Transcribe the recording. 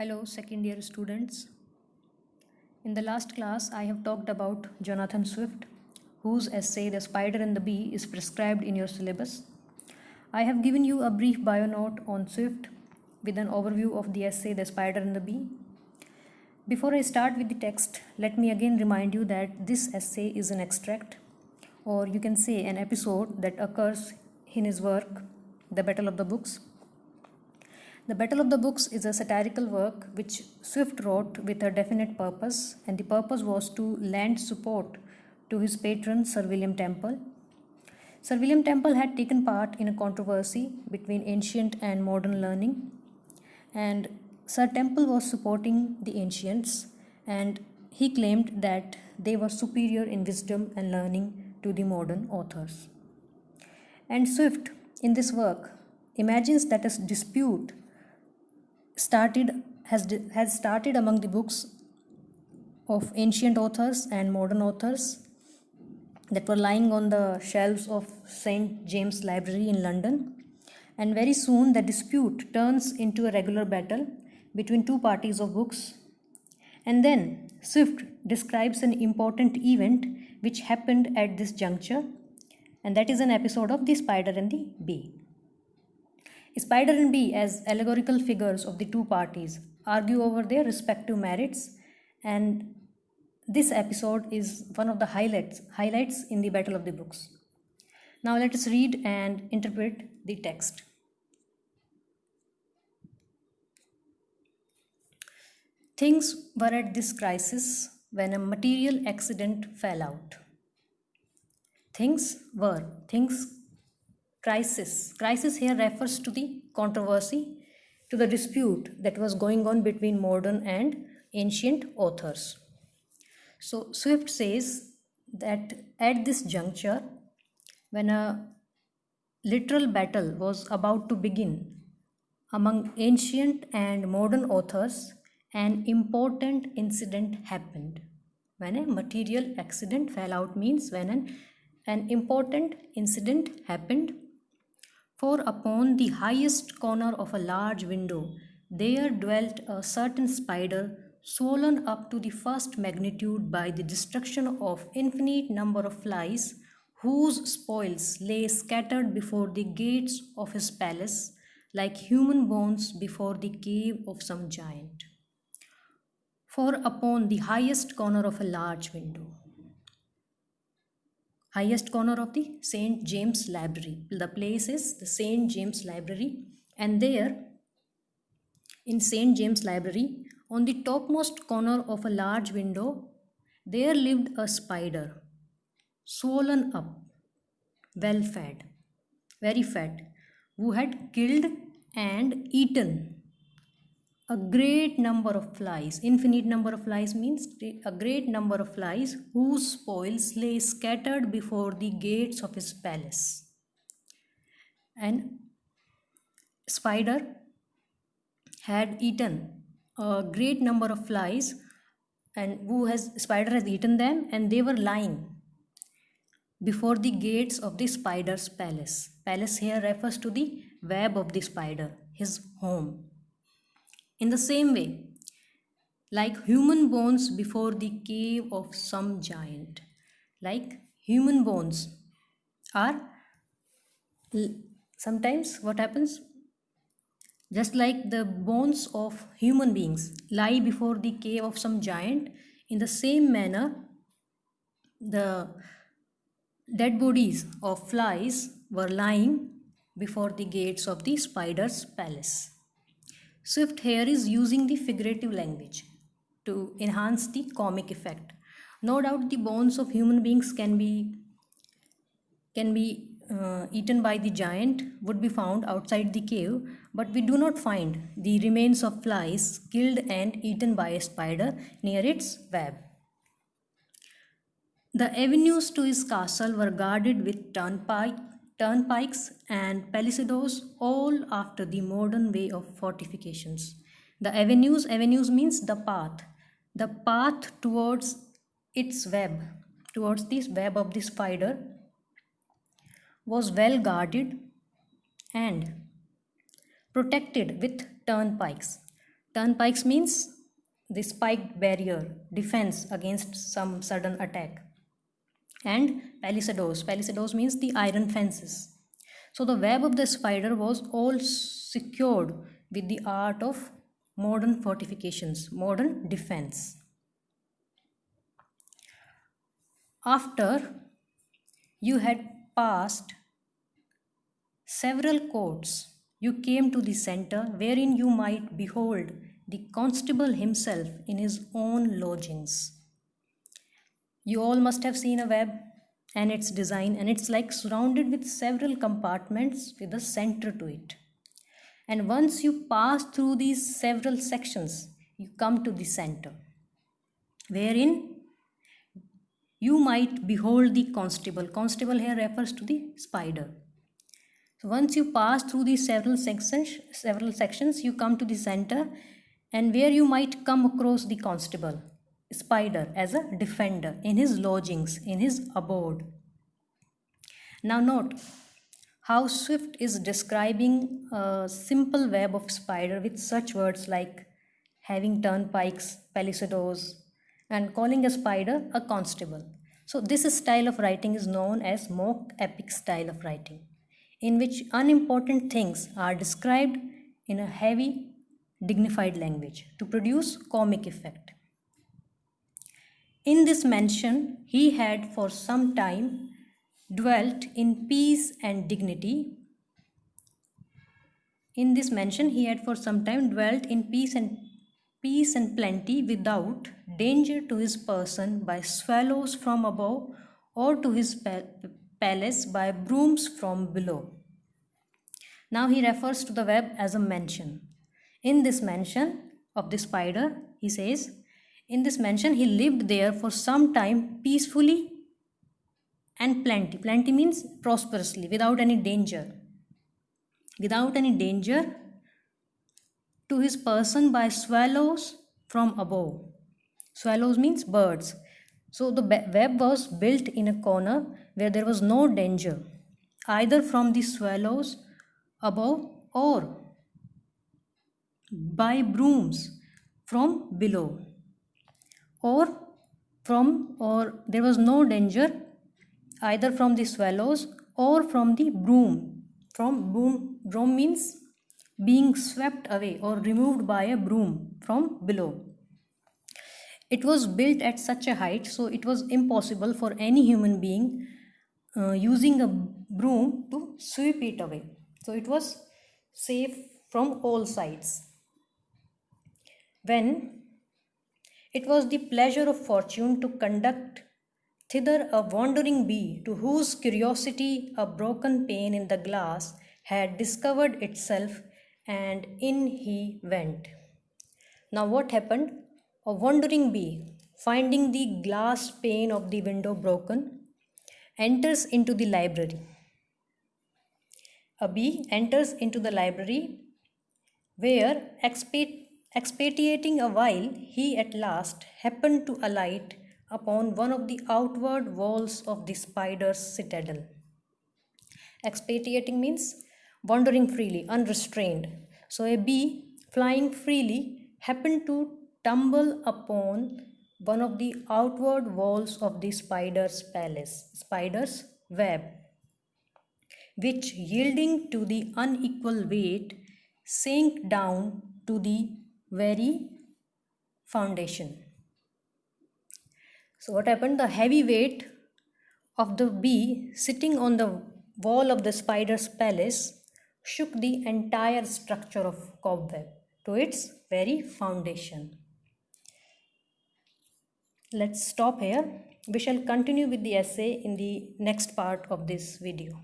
Hello, second year students. In the last class, I have talked about Jonathan Swift, whose essay The Spider and the Bee is prescribed in your syllabus. I have given you a brief bio note on Swift with an overview of the essay The Spider and the Bee. Before I start with the text, let me again remind you that this essay is an extract, or you can say an episode that occurs in his work, The Battle of the Books. The Battle of the Books is a satirical work which Swift wrote with a definite purpose, and the purpose was to lend support to his patron Sir William Temple. Sir William Temple had taken part in a controversy between ancient and modern learning, and Sir Temple was supporting the ancients, and he claimed that they were superior in wisdom and learning to the modern authors. And Swift, in this work, imagines that a dispute has started among the books of ancient authors and modern authors that were lying on the shelves of St. James Library in London. And very soon the dispute turns into a regular battle between two parties of books. And then Swift describes an important event which happened at this juncture, and that is an episode of The Spider and the Bee. Spider and Bee, as allegorical figures of the two parties, argue over their respective merits, and this episode is one of the highlights in the Battle of the Books. Now let us read and interpret the text. Things were at this crisis when a material accident fell out. Crisis here refers to the controversy, to the dispute that was going on between modern and ancient authors. So Swift says that at this juncture, when a literal battle was about to begin among ancient and modern authors, an important incident happened. When a material accident fell out means when an important incident happened. For upon the highest corner of a large window there dwelt a certain spider, swollen up to the first magnitude by the destruction of infinite number of flies, whose spoils lay scattered before the gates of his palace, like human bones before the cave of some giant. For upon the highest corner of a large window. Highest corner of the St. James Library. The place is the St. James Library, and there in St. James Library, on the topmost corner of a large window, there lived a spider, swollen up, well fed, very fat, who had killed and eaten a great number of flies. Infinite number of flies means a great number of flies, whose spoils lay scattered before the gates of his palace. And spider had eaten a great number of flies, and spider has eaten them, and they were lying before the gates of the spider's palace. Palace here refers to the web of the spider, his home. In the same way, like human bones before the cave of some giant. Like human bones are sometimes what happens? Just like the bones of human beings lie before the cave of some giant, in the same manner, the dead bodies of flies were lying before the gates of the spider's palace. Swift here is using the figurative language to enhance the comic effect. No doubt the bones of human beings can be eaten by the giant, would be found outside the cave, but we do not find the remains of flies killed and eaten by a spider near its web. The avenues to his castle were guarded with turnpikes and palisadoes, all after the modern way of fortifications. The avenues means the path towards its web, towards this web of the spider, was well guarded and protected with turnpikes. Turnpikes means the spiked barrier, defense against some sudden attack. And palisadoes. Palisadoes means the iron fences. So the web of the spider was all secured with the art of modern fortifications, modern defense. After you had passed several courts, you came to the center wherein you might behold the constable himself in his own lodgings. You all must have seen a web and its design, and it's like surrounded with several compartments with a center to it. And once you pass through these several sections, you come to the center, wherein you might behold the constable. Constable here refers to the spider. So once you pass through these several sections, you come to the center, and where you might come across the constable, spider, as a defender in his lodgings, in his abode. Now note how Swift is describing a simple web of spider with such words like having turnpikes, palisadoes, and calling a spider a constable. So this style of writing is known as mock epic style of writing, in which unimportant things are described in a heavy, dignified language to produce comic effect. In this mansion, he had for some time dwelt in peace and dignity. In this mansion, he had for some time dwelt in peace and plenty, without danger to his person by swallows from above, or to his palace by brooms from below. Now he refers to the web as a mansion. In this mansion of the spider, he says, in this mansion he lived there for some time peacefully and plenty. Plenty means prosperously, without any danger. Without any danger to his person by swallows from above. Swallows means birds. So the web was built in a corner where there was no danger, either from the swallows above or by brooms from below, or there was no danger either from the swallows or from the broom. Broom means being swept away or removed by a broom from below. It was built at such a height, so it was impossible for any human being using a broom to sweep it away. So it was safe from all sides. When it was the pleasure of fortune to conduct thither a wandering bee, to whose curiosity a broken pane in the glass had discovered itself, and in he went. Now what happened? A wandering bee, finding the glass pane of the window broken, enters into the library. A bee enters into the library, where, expatiating a while, he at last happened to alight upon one of the outward walls of the spider's citadel. Expatiating means wandering freely, unrestrained. So a bee flying freely happened to tumble upon one of the outward walls of the spider's palace, spider's web, which, yielding to the unequal weight, sank down to the very foundation. So what happened? The heavy weight of the bee sitting on the wall of the spider's palace shook the entire structure of cobweb to its very foundation. Let's stop here. We shall continue with the essay in the next part of this video.